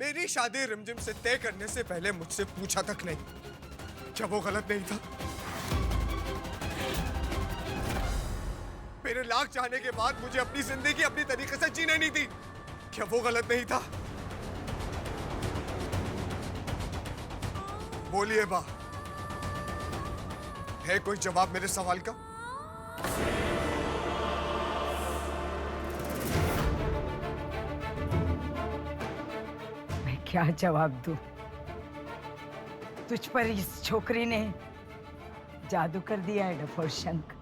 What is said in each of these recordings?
मेरी शादी रिमझिम से तय करने से पहले मुझसे पूछा तक नहीं, क्या वो गलत नहीं था? मेरे लाख चाहने के बाद मुझे अपनी जिंदगी अपनी तरीके से जीने नहीं दी, क्या वो गलत नहीं था? बोलिए बा, है कोई जवाब मेरे सवाल का? मैं क्या जवाब दूं? तुझ पर इस छोकरी ने जादू कर दिया है डफोर शंख।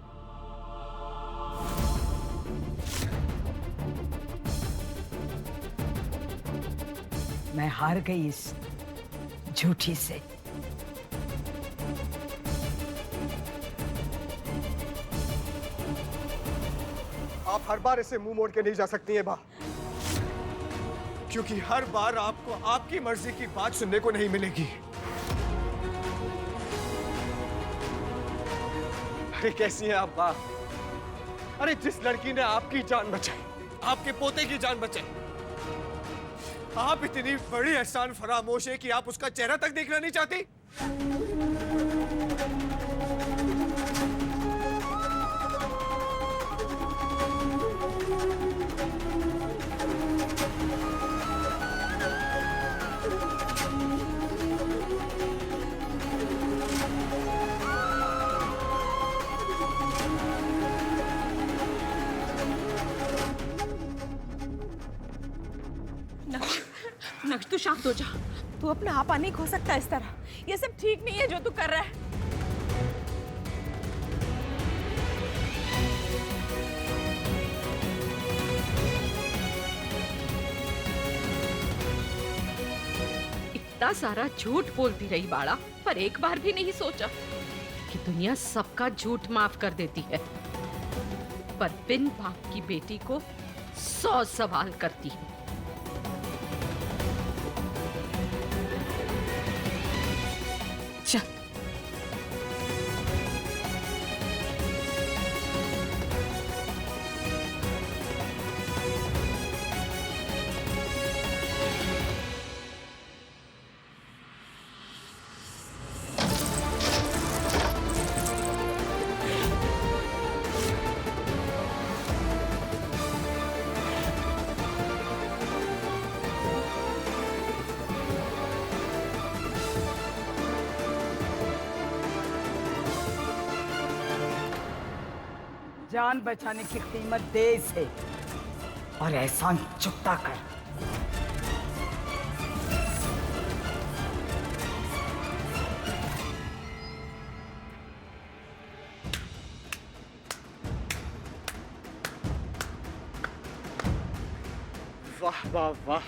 मैं हार गई इस झूठी से। आप हर बार इसे मुंह मोड़ के नहीं जा सकती हैं बा, क्योंकि हर बार आपको आपकी मर्जी की बात सुनने को नहीं मिलेगी। अरे कैसी हैं आप बा? अरे जिस लड़की ने आपकी जान बचाई, आपके पोते की जान बचाई, आप इतनी बड़ी एहसान फरामोश है कि आप उसका चेहरा तक देखना नहीं चाहती? नक्श तू शांत हो जा। तू अपना आपा नहीं खो सकता इस तरह। ये सब ठीक नहीं है जो तू कर रहा है। इतना सारा झूठ बोलती रही बाड़ा, पर एक बार भी नहीं सोचा कि दुनिया सबका झूठ माफ कर देती है, पर बिन बाप की बेटी को 100 सवाल करती है। चल जान बचाने की कीमत दे इसे और एहसान चुकता कर। वाह वाह वाह,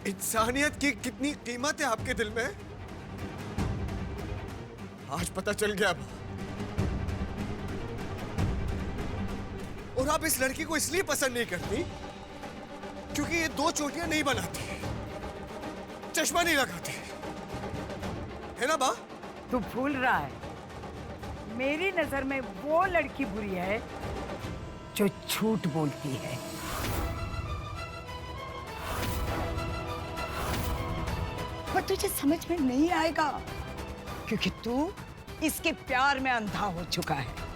इंसानियत की कितनी कीमत है आपके दिल में, आज पता चल गया। और आप इस लड़की को इसलिए पसंद नहीं करती क्योंकि ये 2 चोटियां नहीं बनाती, चश्मा नहीं लगाती, है ना बा? तू भूल रहा है, मेरी नजर में वो लड़की बुरी है जो झूठ बोलती है। पर तुझे समझ में नहीं आएगा क्योंकि तू इसके प्यार में अंधा हो चुका है।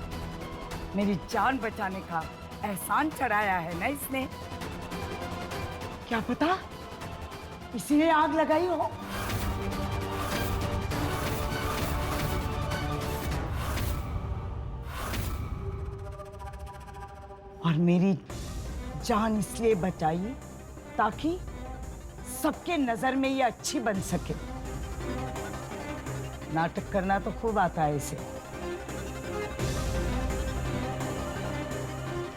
मेरी जान बचाने का एहसान चढ़ाया है ना इसने, क्या पता इसी ने आग लगाई हो। और मेरी जान इसलिए बचाई ताकि सबके नजर में ये अच्छी बन सके। नाटक करना तो खूब आता है इसे।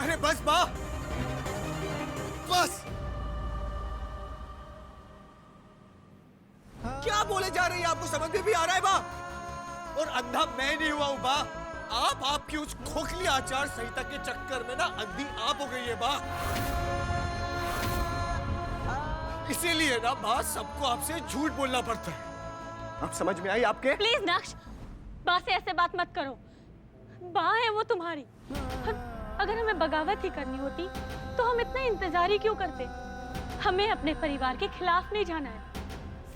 अरे बस बा, बस। क्या बोले जा रही है, आपको समझ में भी आ रहा है बा? और अंधा मैं नहीं हुआ हूं बा, आप आपकी उस खोखली आचार संहिता के चक्कर में ना अंधी आप हो गई है बा। इसीलिए ना बा सबको आपसे झूठ बोलना पड़ता है। आप समझ में आई आपके? प्लीज नक्श, बा से ऐसे बात मत करो। बा है वो तुम्हारी। अगर हमें बगावत ही करनी होती तो हम इतना इंतजार ही क्यों करते? हमें अपने परिवार के खिलाफ नहीं जाना है,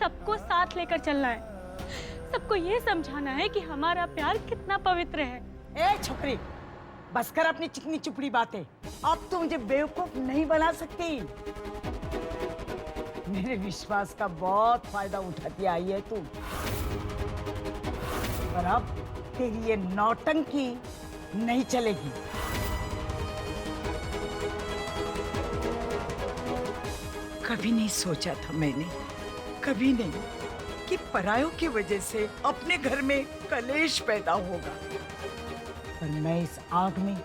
सबको साथ लेकर चलना है। सबको ये समझाना है कि हमारा प्यार कितना पवित्र है। ए छोकरी, बस कर अपनी चिकनी चुपड़ी बातें। अब तो मुझे बेवकूफ नहीं बना सकती। मेरे विश्वास का बहुत फायदा उठाती आई है तू। पर अब तेरी ये नौटंकी नहीं चलेगी। कभी नहीं सोचा था मैंने, कभी नहीं, कि परायों की वजह से अपने घर में कलेश पैदा होगा। पर मैं इस आग में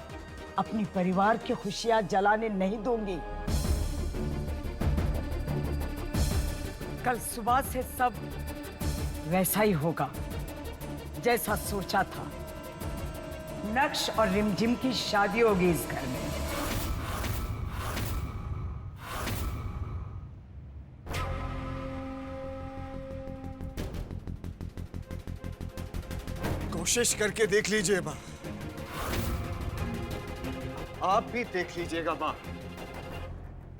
अपनी परिवार की खुशियां जलाने नहीं दूंगी। कल सुबह से सब वैसा ही होगा जैसा सोचा था। नक्श और रिमझिम की शादी होगी इस घर में। कोशिश करके देख लीजिए माँ, आप भी देख लीजिएगा माँ।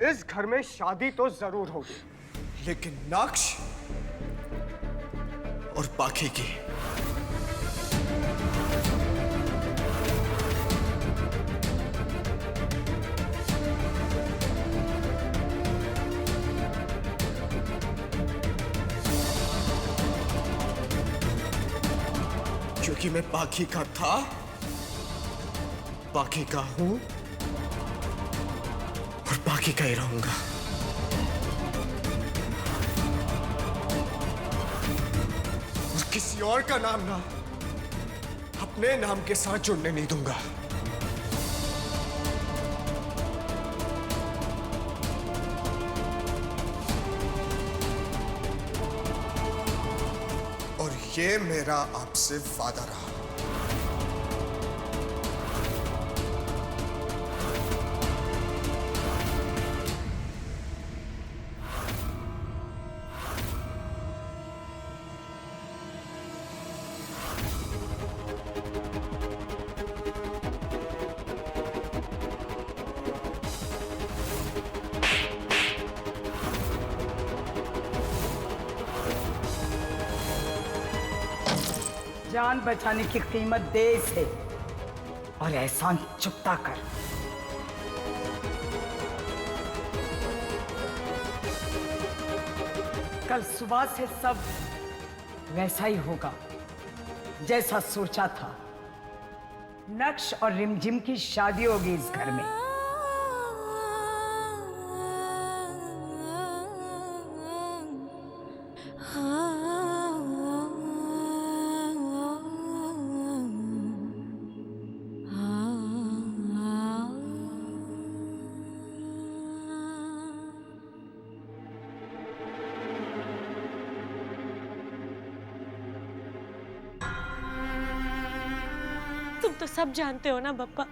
इस घर में शादी तो जरूर होगी, लेकिन नक्श और बाकी की क्योंकि मैं बाकी का था, बाकी का हूं और बाकी का ही रहूंगा। और किसी और का नाम ना अपने नाम के साथ जुड़ने नहीं दूंगा। और ये मेरा आपसे वादा रहा। जान बचाने की कीमत दे इसे और एहसान चुकता कर। कल सुबह से सब वैसा ही होगा जैसा सोचा था। नक्श और रिमझिम की शादी होगी इस घर में। तुम तो सब जानते हो ना बप्पा,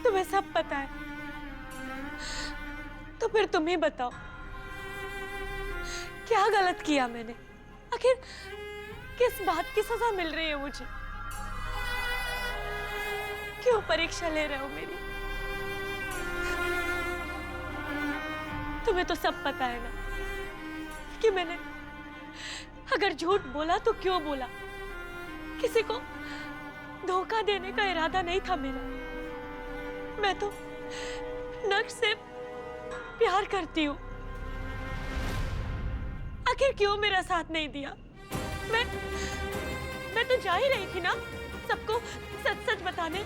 तुम्हें सब पता है। तो फिर तुम ही बताओ, क्या गलत किया मैंने? आखिर किस बात की सजा मिल रही है मुझे? क्यों परीक्षा ले रहे हो मेरी? तुम्हें तो सब पता है ना कि मैंने अगर झूठ बोला तो क्यों बोला। किसी को धोखा देने का इरादा नहीं था मेरा। मैं तो नक्श से प्यार करती हूँ। आखिर क्यों मेरा साथ नहीं दिया? मैं तो जा ही रही थी ना सबको सच सच बताने,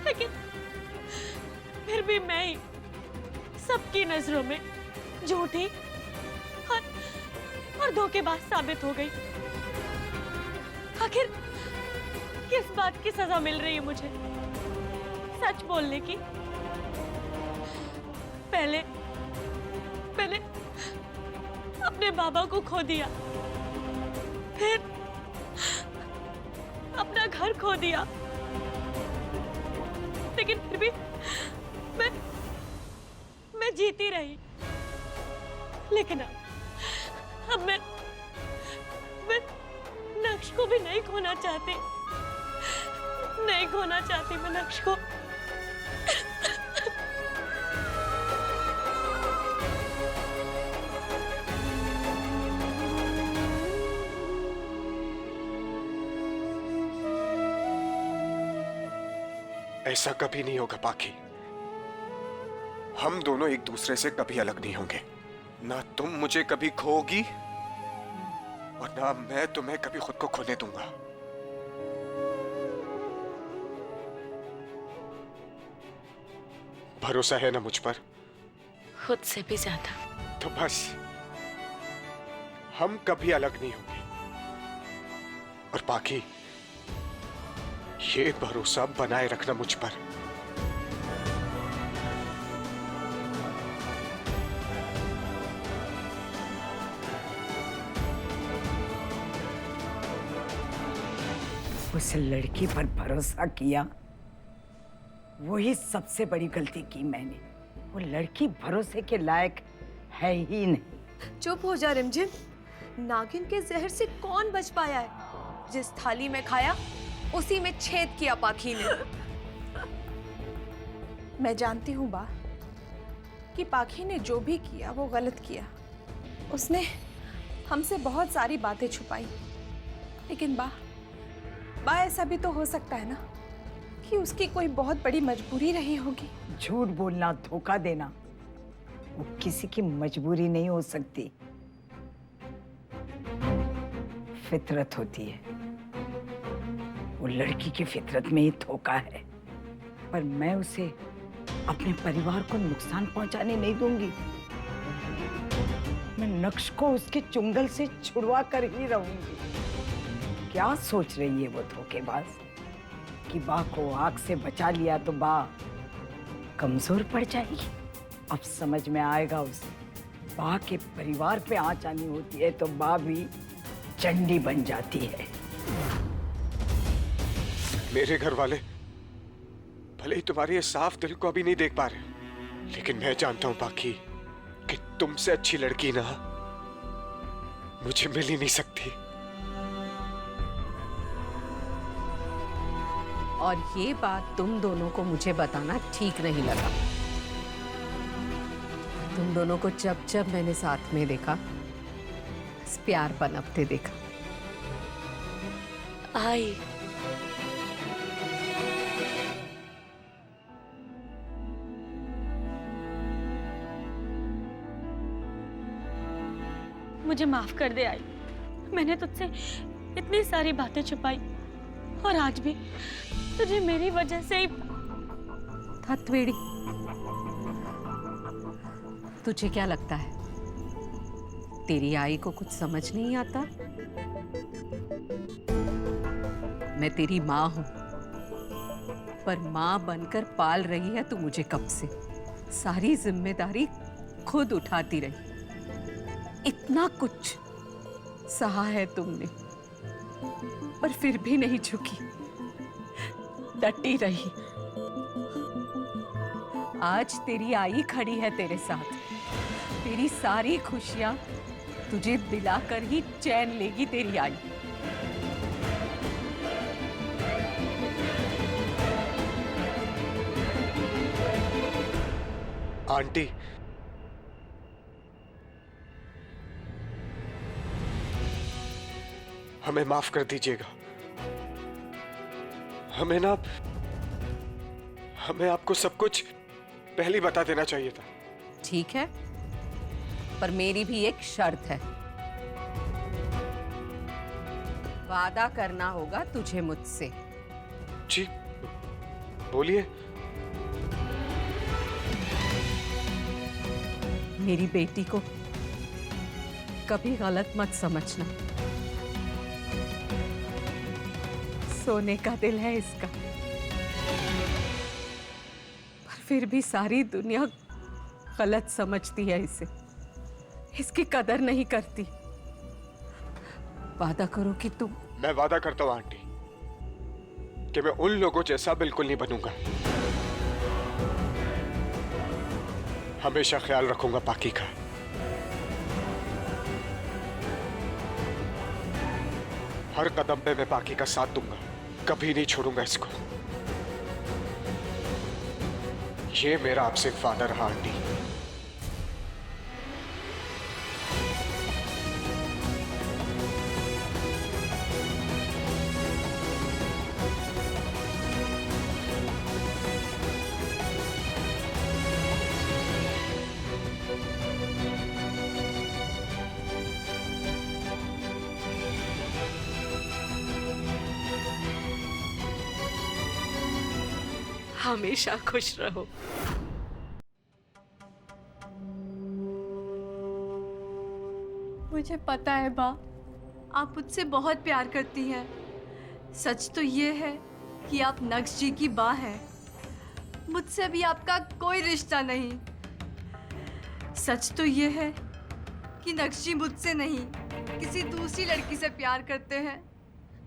लेकिन फिर भी मैं ही सबकी नजरों में झूठी और धोखेबाज साबित हो गई। आखिर किस बात की सजा मिल रही है मुझे? सच बोलने की? पहले अपने बाबा को खो दिया, फिर अपना घर खो दिया, लेकिन फिर भी मैं जीती रही। लेकिन अब मैं नक्श को भी नहीं खोना चाहती। नहीं खोना चाहती मैं नक्श को। ऐसा कभी नहीं होगा पाखी। हम दोनों एक दूसरे से कभी अलग नहीं होंगे। ना तुम मुझे कभी खोओगी और ना मैं तुम्हें कभी खुद को खोने दूंगा। भरोसा है ना मुझ पर? खुद से भी ज्यादा। तो बस हम कभी अलग नहीं होंगे। और बाकी ये भरोसा बनाए रखना मुझ पर। उस लड़की पर भरोसा किया, वही सबसे बड़ी गलती की मैंने। वो लड़की भरोसे के लायक है ही नहीं। चुप हो जा रिमझिम। नागिन के जहर से कौन बच पाया है? जिस थाली में खाया उसी में छेद किया पाखी ने। मैं जानती हूँ बा कि पाखी ने जो भी किया वो गलत किया। उसने हमसे बहुत सारी बातें छुपाई, लेकिन बा ऐसा भी तो हो सकता है ना कि उसकी कोई बहुत बड़ी मजबूरी रही होगी। झूठ बोलना, धोखा देना वो किसी की मजबूरी नहीं हो सकती, फितरत होती है। वो लड़की की फितरत में ही धोखा है, पर मैं उसे अपने परिवार को नुकसान पहुंचाने नहीं दूंगी। मैं नक्श को उसके चुंगल से छुड़वा कर ही रहूंगी। क्या सोच रही है वो धोखेबाज कि बा को आग से बचा लिया तो बा कमजोर पड़ जाएगी? अब समझ में आएगा उसे। बा के परिवार पे आंच आनी होती है तो बा भी चंडी बन जाती है। मेरे घर वाले भले ही तुम्हारे ये साफ दिल को अभी नहीं देख पा रहे, लेकिन मैं जानता हूं बाकी कि तुमसे अच्छी लड़की ना मुझे मिल ही नहीं सकती। और ये बात तुम दोनों को मुझे बताना ठीक नहीं लगा। तुम दोनों को जब जब मैंने साथ में देखा, बस प्यार पनपते देखा। आई मुझे माफ कर दे आई। मैंने तुझसे इतनी सारी बातें छुपाई और आज भी तुझे मेरी वजह से ही। हथवेड़ी, तुझे क्या लगता है तेरी आई को कुछ समझ नहीं आता? मैं तेरी माँ हूं, पर माँ बनकर पाल रही है तू मुझे कब से। सारी जिम्मेदारी खुद उठाती रही। इतना कुछ सहा है तुमने, पर फिर भी नहीं झुकी, डटी रही। आज तेरी आई खड़ी है तेरे साथ। तेरी सारी खुशियां तुझे दिलाकर ही चैन लेगी तेरी आई। आंटी, हमें माफ कर दीजिएगा। हमें आपको सब कुछ पहले ही बता देना चाहिए था। ठीक है, पर मेरी भी एक शर्त है। वादा करना होगा तुझे मुझसे। जी बोलिए। मेरी बेटी को कभी गलत मत समझना। सोने का दिल है इसका, पर फिर भी सारी दुनिया गलत समझती है इसे। इसकी कदर नहीं करती। वादा करो कि तुम। मैं वादा करता हूं आंटी कि मैं उन लोगों जैसा बिल्कुल नहीं बनूंगा। हमेशा ख्याल रखूंगा पाकी का। हर कदम पे मैं पाकी का साथ दूंगा, कभी नहीं छोड़ूंगा इसको। ये मेरा आपसे वादा रहा आंटी। हमेशा खुश रहो। मुझे पता है बा, आप मुझसे बहुत प्यार करती हैं। सच तो ये है कि आप नक्श जी की बा हैं। मुझसे भी आपका कोई रिश्ता नहीं। सच तो ये है कि नक्श जी मुझसे नहीं, किसी दूसरी लड़की से प्यार करते हैं।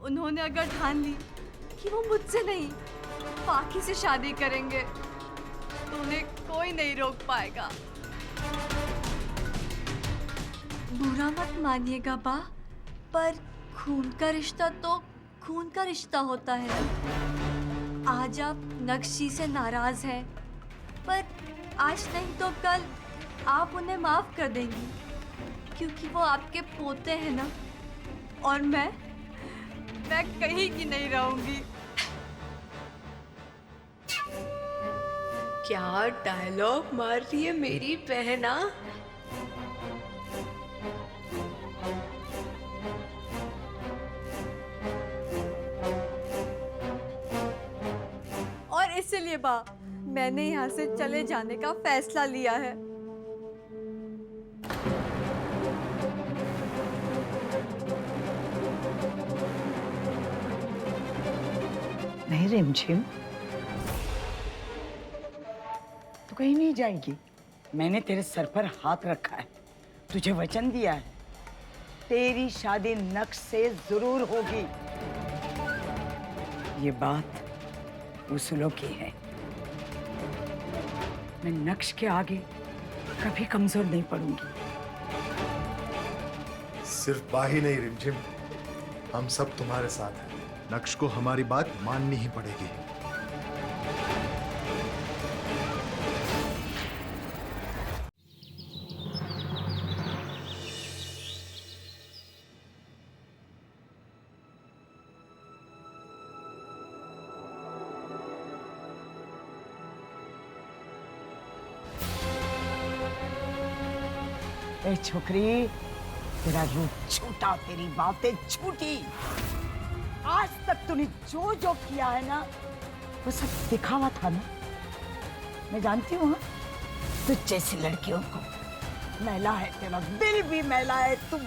उन्होंने अगर ठान ली कि वो मुझसे नहीं, पाखी से शादी करेंगे, तो उन्हें कोई नहीं रोक पाएगा। बुरा मत मानिएगा बा, पर खून का रिश्ता तो खून का रिश्ता होता है। आज आप नक्श जी से नाराज हैं, पर आज नहीं तो कल आप उन्हें माफ कर देंगी, क्योंकि वो आपके पोते हैं ना। और मैं कहीं की नहीं रहूंगी। क्या डायलॉग मार रही है मेरी बहना। और इसीलिए बा, मैंने यहाँ से चले जाने का फैसला लिया है। नहीं रिमझिम, तू कहीं नहीं जाएगी। मैंने तेरे सर पर हाथ रखा है, तुझे वचन दिया है, तेरी शादी नक्श से जरूर होगी। ये बात उसूलों की है। मैं नक्श के आगे कभी कमजोर नहीं पड़ूंगी। सिर्फ बा ही नहीं रिमझिम, हम सब तुम्हारे साथ हैं। नक्श को हमारी बात माननी ही पड़ेगी। ए छोकरी, तेरा रूप झूठा, तेरी बातें झूठी। आज तक तूने जो जो किया है ना, वो सब दिखावा था ना। मैं जानती हूँ, तुझ जैसी लड़कियों को मैला है, तेरा दिल भी मैला है। तुम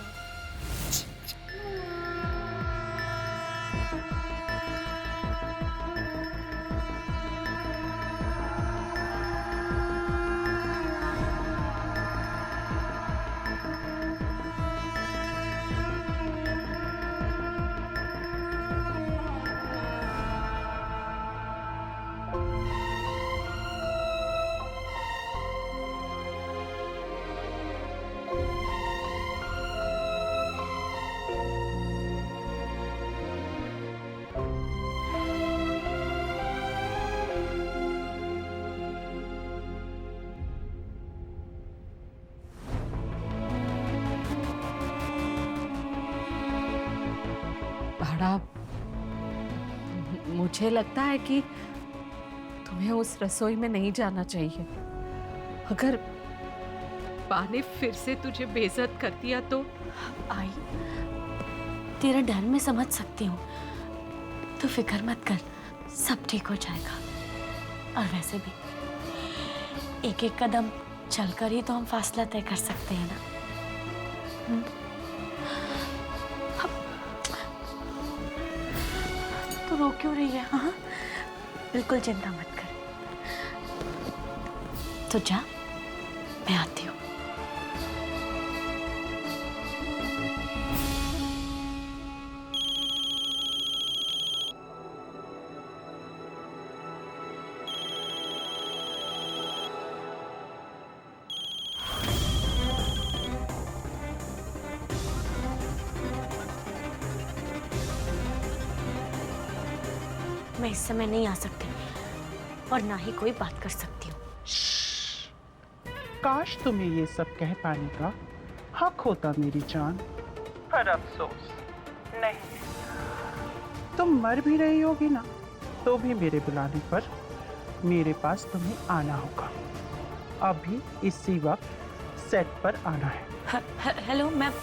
भाड़ा, मुझे लगता है कि तुम्हें उस रसोई में नहीं जाना चाहिए। अगर बा ने फिर से तुझे बेइज्जत कर दिया तो। आई, तेरा डर मैं समझ सकती हूँ, तो फिक्र मत कर, सब ठीक हो जाएगा। और वैसे भी एक एक कदम चलकर ही तो हम फासला तय कर सकते हैं ना। तो रो क्यों रही है? हाँ, बिल्कुल चिंता मत कर। तो जा, मैं आती हूँ। मैं इस समय नहीं आ सकती और ना ही कोई बात कर सकती हूँ। काश तुम्हें ये सब कह पाने का हक होता मेरी जान, पर अफसोस नहीं। तुम मर भी रही होगी ना, तो भी मेरे बुलाने पर मेरे पास तुम्हें आना होगा। अभी इसी वक्त सेट पर आना है। Hello ma'am.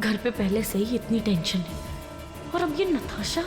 घर पे पहले से ही इतनी टेंशन है और अब ये नताशा।